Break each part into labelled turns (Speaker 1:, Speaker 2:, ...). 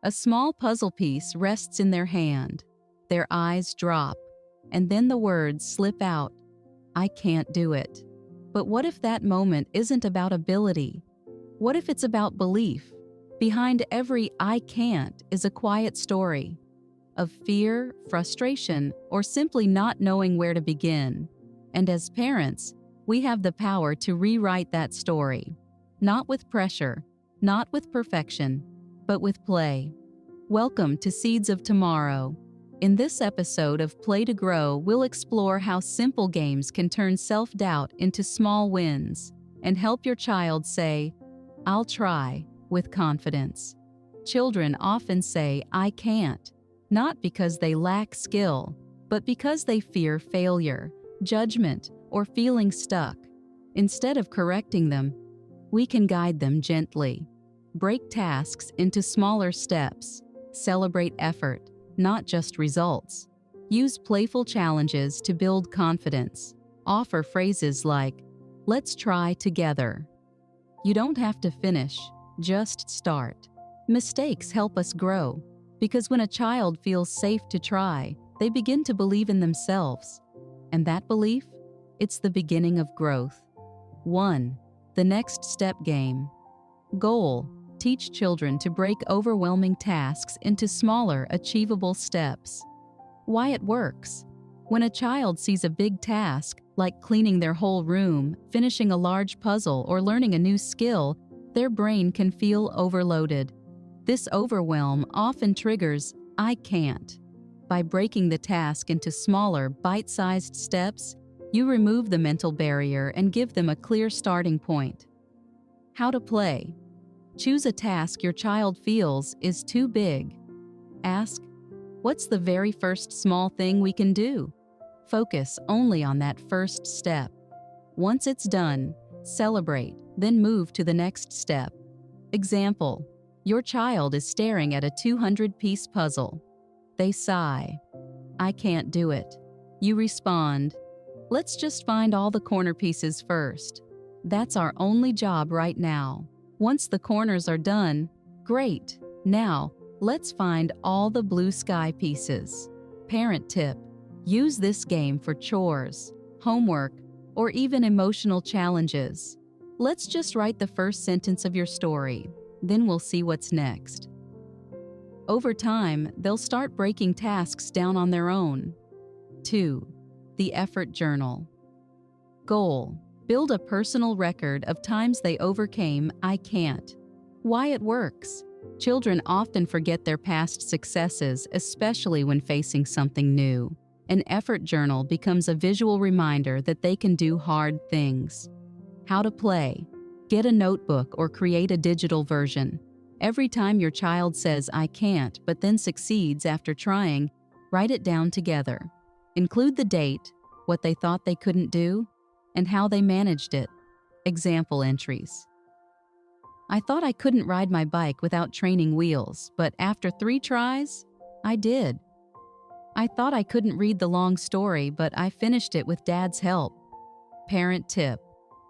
Speaker 1: A small puzzle piece rests in their hand. Their eyes drop, and then the words slip out, "I can't do it." But what if that moment isn't about ability? What if it's about belief? Behind every "I can't" is a quiet story of fear, frustration, or simply not knowing where to begin. And as parents, we have the power to rewrite that story. Not with pressure, not with perfection, but with play. Welcome to Seeds of Tomorrow. In this episode of Play to Grow, we'll explore how simple games can turn self-doubt into small wins and help your child say, "I'll try," with confidence. Children often say, "I can't," not because they lack skill, but because they fear failure, judgment, or feeling stuck. Instead of correcting them, we can guide them gently. Break tasks into smaller steps. Celebrate effort, not just results. Use playful challenges to build confidence. Offer phrases like, "Let's try together." You don't have to finish, just start. Mistakes help us grow, because when a child feels safe to try, they begin to believe in themselves. And that belief? It's the beginning of growth. 1. The next step game. Goal: teach children to break overwhelming tasks into smaller, achievable steps. Why it works? When a child sees a big task, like cleaning their whole room, finishing a large puzzle, or learning a new skill, their brain can feel overloaded. This overwhelm often triggers, "I can't." By breaking the task into smaller, bite-sized steps, you remove the mental barrier and give them a clear starting point. How to play. Choose a task your child feels is too big. Ask, "What's the very first small thing we can do?" Focus only on that first step. Once it's done, celebrate, then move to the next step. Example: your child is staring at a 200-piece puzzle. They sigh, "I can't do it." You respond, "Let's just find all the corner pieces first. That's our only job right now. Once the corners are done, great. Now, let's find all the blue sky pieces." Parent tip: use this game for chores, homework, or even emotional challenges. Let's just write the first sentence of your story, then we'll see what's next. Over time, they'll start breaking tasks down on their own. 2. The effort journal. Goal: build a personal record of times they overcame "I can't." Why it works? Children often forget their past successes, especially when facing something new. An effort journal becomes a visual reminder that they can do hard things. How to play. Get a notebook or create a digital version. Every time your child says "I can't," but then succeeds after trying, write it down together. Include the date, what they thought they couldn't do, and how they managed it. Example entries: "I thought I couldn't ride my bike without training wheels, but after 3 tries, I did. I thought I couldn't read the long story, but I finished it with Dad's help." Parent tip: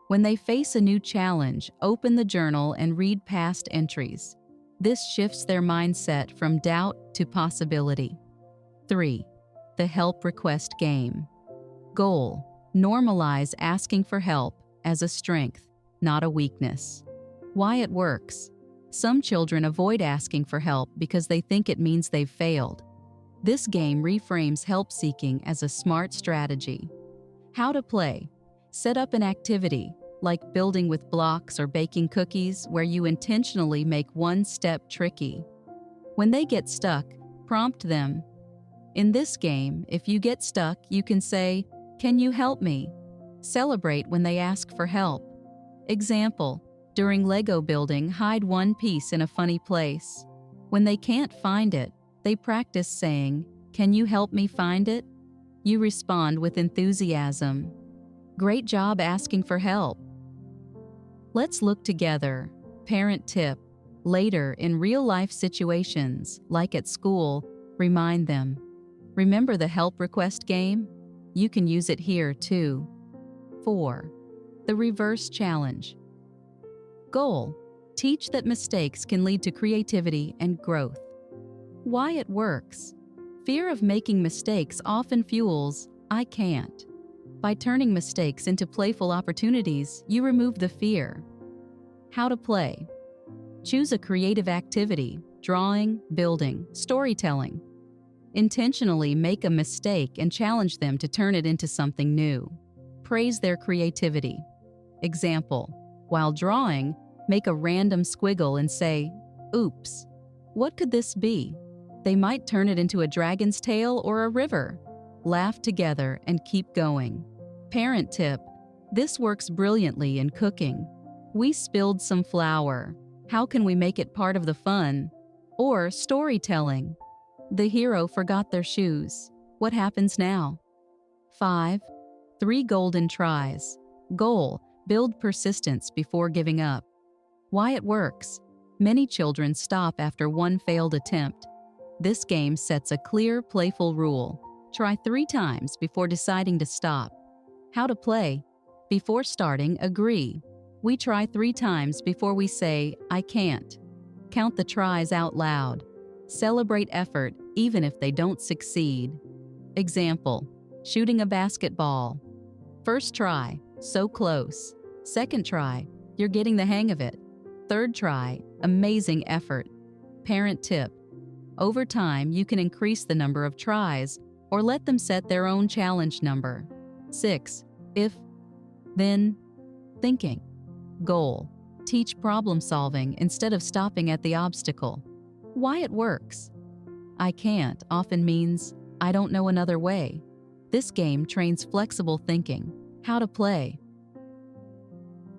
Speaker 1: when they face a new challenge, open the journal and read past entries. This shifts their mindset from doubt to possibility. 3. The help request game. Goal: normalize asking for help as a strength, not a weakness. Why it works? Some children avoid asking for help because they think it means they've failed. This game reframes help-seeking as a smart strategy. How to play. Set up an activity, like building with blocks or baking cookies, where you intentionally make one step tricky. When they get stuck, prompt them. In this game, if you get stuck, you can say, "Can you help me?" Celebrate when they ask for help. Example: during Lego building, hide one piece in a funny place. When they can't find it, they practice saying, "Can you help me find it?" You respond with enthusiasm. Great job asking for help. Let's look together. Parent tip: later, in real-life situations, like at school, remind them. Remember the help request game? You can use it here too. 4. The reverse challenge. Goal: teach that mistakes can lead to creativity and growth. Why it works. Fear of making mistakes often fuels "I can't." By turning mistakes into playful opportunities, you remove the fear. How to play. Choose a creative activity: drawing, building, storytelling. Intentionally make a mistake and challenge them to turn it into something new. Praise their creativity. Example: while drawing, make a random squiggle and say, "Oops, what could this be?" They might turn it into a dragon's tail or a river. Laugh together and keep going. Parent tip: this works brilliantly in cooking. We spilled some flour. How can we make it part of the fun? Or storytelling: the hero forgot their shoes. What happens now? 5. 3 golden tries. Goal: build persistence before giving up. Why it works. Many children stop after one failed attempt. This game sets a clear, playful rule. Try 3 times before deciding to stop. How to play. Before starting, agree. We try 3 times before we say, "I can't." Count the tries out loud. Celebrate effort even if they don't succeed. Example: shooting a basketball. First try, so close. Second try, you're getting the hang of it. Third try, amazing effort. Parent tip: over time, you can increase the number of tries or let them set their own challenge number. 6. If, then, thinking. Goal: teach problem solving instead of stopping at the obstacle. Why it works. "I can't" often means "I don't know another way." This game trains flexible thinking. How to play.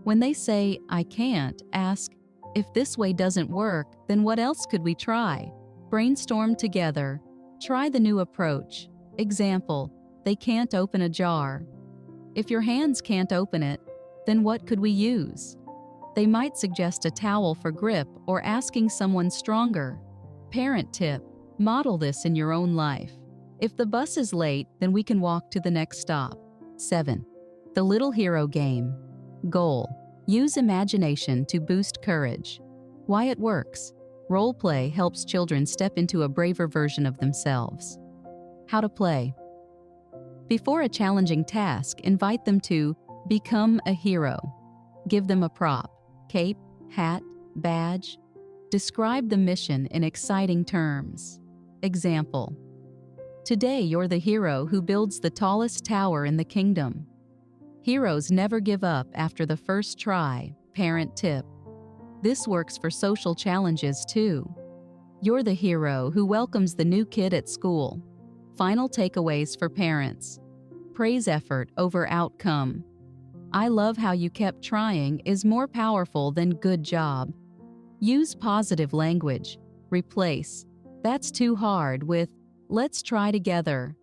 Speaker 1: When they say "I can't," ask, "If this way doesn't work, then what else could we try?" Brainstorm together. Try the new approach. Example: they can't open a jar. If your hands can't open it, then what could we use? They might suggest a towel for grip or asking someone stronger. Parent tip: model this in your own life. If the bus is late, then we can walk to the next stop. 7. The Little Hero Game. Goal: use imagination to boost courage. Why it works. Role play helps children step into a braver version of themselves. How to play. Before a challenging task, invite them to become a hero. Give them a prop: cape, hat, badge. Describe the mission in exciting terms. Example: today you're the hero who builds the tallest tower in the kingdom. Heroes never give up after the first try. Parent tip: this works for social challenges too. You're the hero who welcomes the new kid at school. Final takeaways for parents. Praise effort over outcome. "I love how you kept trying" is more powerful than "good job." Use positive language. Replace "that's too hard" with "let's try together."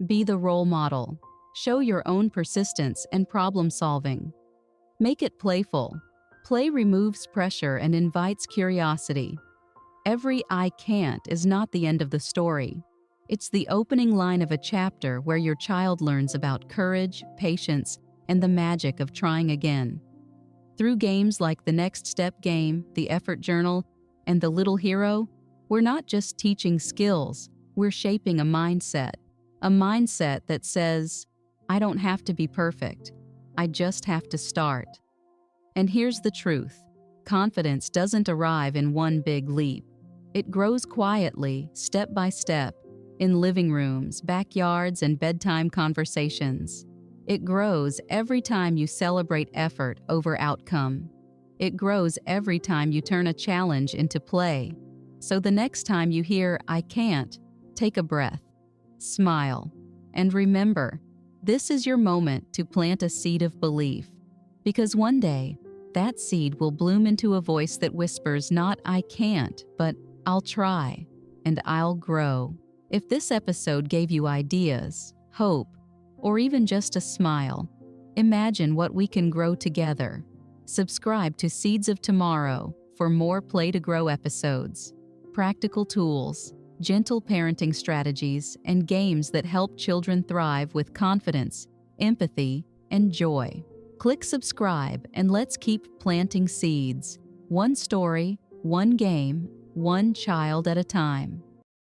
Speaker 1: Be the role model. Show your own persistence and problem solving. Make it playful. Play removes pressure and invites curiosity. Every "I can't" is not the end of the story. It's the opening line of a chapter where your child learns about courage, patience, and the magic of trying again. Through games like the Next Step game, the Effort Journal, and the Little Hero, we're not just teaching skills, we're shaping a mindset that says, "I don't have to be perfect. I just have to start." And here's the truth. Confidence doesn't arrive in one big leap. It grows quietly, step by step, in living rooms, backyards, and bedtime conversations. It grows every time you celebrate effort over outcome. It grows every time you turn a challenge into play. So the next time you hear "I can't," take a breath, smile, and remember, this is your moment to plant a seed of belief. Because one day, that seed will bloom into a voice that whispers not "I can't," but "I'll try," and "I'll grow." If this episode gave you ideas, hope, or even just a smile, imagine what we can grow together. Subscribe to Seeds of Tomorrow for more Play to Grow episodes, practical tools, gentle parenting strategies, and games that help children thrive with confidence, empathy, and joy. Click subscribe and let's keep planting seeds. One story, one game, one child at a time.